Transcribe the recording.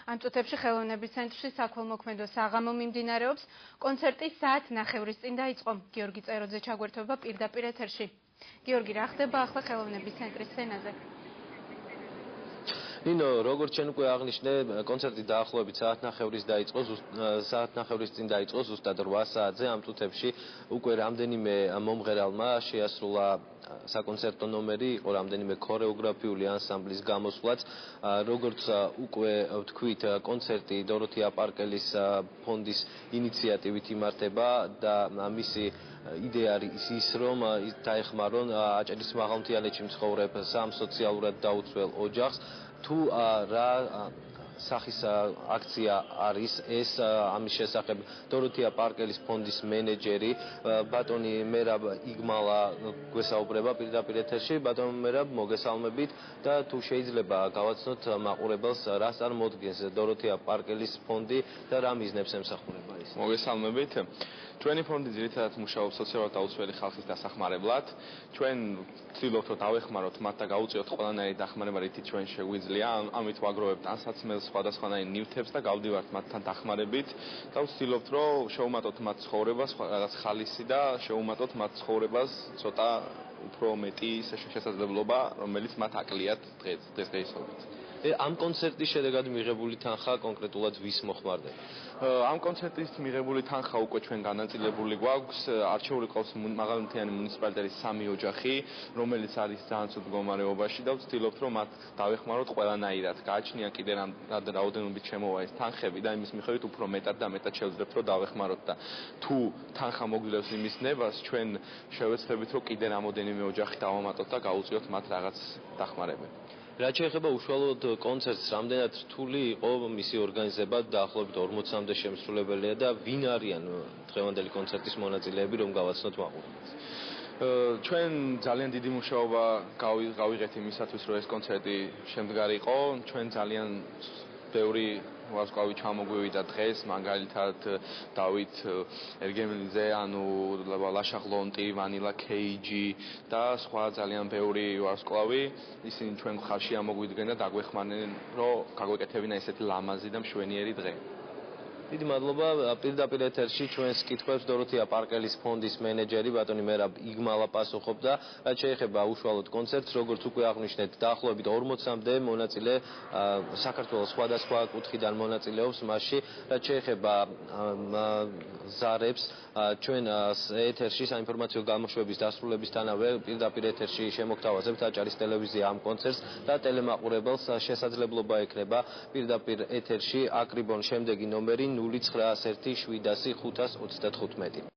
ამ წუთებში ხელოვნების ცენტრში საქველმოქმედო საღამო მიმდინარეობს. კონცერტი საათ ნახევრის წინ დაიწყო. გიორგი წეროძე ჩაგვერთვება პირდაპირ ეთერში. გიორგი, რა ხდება ახლა ხელოვნების ცენტრის სცენაზე? ნინო, როგორც ჩვენ უკვე აღნიშნე, კონცერტი დაახლოებით საათ ნახევრის წინ დაიწყო, ზუსტად 8 საათზე. ამ წუთებში უკვე რამდენიმე მომღერალმა შეასრულა საკონცერტო ნომერი, იყო რამდენიმე ქორეოგრაფიული ანსამბლის გამოსვლაც. როგორც უკვე ვთქვით, კონცერტი დოროთეა პარკელის ფონდის ინიციატივით იმართება და მისი იდეა არის ის, რომ დაეხმარონ აჭარის მაღალმთიანეთში მცხოვრებ სამ სოციალურად დაუცველ ოჯახს. თუ რა სახის აქცია არის ეს, ამის შესახებ დოროთეა პარკელის ფონდის მენეჯერი ბატონი მერაბ იგმალა გვესაუბრება პირდაპირ ეთერში. ბატონ მერაბ, მოგესალმებით და თუ შეიძლება გავაცნოთ მაყურებელს, რას წარმოადგენს დოროთეა პარკელის ფონდი და რა მიზნებს ემსახურება ის. მოგესალმებით. ჩვენი ფონდი ძირითადად მუშაობს სოციალურად დაუცველი ხალხის დასახმარებლად. ჩვენ ვცდილობთ, რომ დავეხმაროთ მათ და გავუწიოთ ყველანაირი დახმარება, რითიც ჩვენ შეგვიძლია. ამით ვაგროვებთ ანსაცმელს, სხვადასხვანაირ ნივთებს და გავდივართ მათთან დახმარებით და ვცდილობთ, რომ შევუმატოთ მათ ცხოვრებას, რაღაც ხალისი და შევუმატოთ მათ ცხოვრებას ცოტა უფრო მეტი შესაძლებლობა, რომელიც მათ აკლიათ დღესდღეობით. ამ კონცერტის შედეგად მიღებული თანხა კონკრეტულად ვის მოხმარდება? ამ კონცერტის მიღებული თანხა უკვე ჩვენ განაწილებული გვაქვს. არჩეული ყავს მაღალმთიანი მუნიციპალიტეტის 3 ოჯახი, რომელიც არის ძალიან ცუდ მდგომარეობაში და ვცდილობთ, რომ მათ დავეხმაროთ ყველანაირად. გააჩნია კიდე რაოდენობით შემოვა ეს თანხები და იმის მიხედვით უფრო მეტად და მეტად შევძლებთ, რომ დავეხმაროთ და თუ თანხა მოგვიძლევს იმის ნებას, ჩვენ შევეცდებით, რომ კიდე რამოდენიმე ოჯახი დავამატოთ და გავუწიოთ მათ რაღაც დახმარებები. რაც შეეხება უშუალოდ კონცერტს, რამდენად რთული იყო მისი ორგანიზება, დაახლოებით 40-მდე შემსრულებელია და ვინ არიან დღევანდელი კონცერტის მონაწილეები, რომ გავაცნოთ მაყურებელს? ჩვენ ძალიან დიდი მუშაობა გავიღეთ იმისათვის, რომ ეს კონცერტი შემდგარიყო. ჩვენ ძალიან ბევრი ვარსკვლავი ჩამოგვივიდა დღეს, მაგალითად დავით ერგემლიძე, ლაშა ღლონტი, ვანილა KG და სხვა ძალიან ბევრი ვარსკვლავი. ისინი ჩვენ ხარში ამოგვიდგენ და დაგვეხმარნენ, რომ გაგვეკეთებინა ესეთი ლამაზი და მშვენიერი დღე. დიდი მადლობა. პირდაპირ ეთერში ჩვენს კითხვებს დოროთეა პარკელის ფონდის მენეჯერი ბატონი მერაბ იგმალა პასუხობდა. რაც შეეხება უშუალოდ კონცერტს, როგორც უკვე აღნიშნეთ, დაახლოებით 40-მდე მონაწილე საქართველოს სხვადასხვა კუთხიდან მონაწილეობს მასში. რაც შეეხება ზარებს, ჩვენ ეთერში საინფორმაციო გამოშვების დასრულებისთანავე პირდაპირ ეთერში შემოგთავაზებთ აჭარის ტელევიზია ამ კონცერტს და ტელემაყურებელს შესაძლებლობა ექნება პირდაპირ ეთერში აკრიბონ შემდეგი ნომერი 0917 525.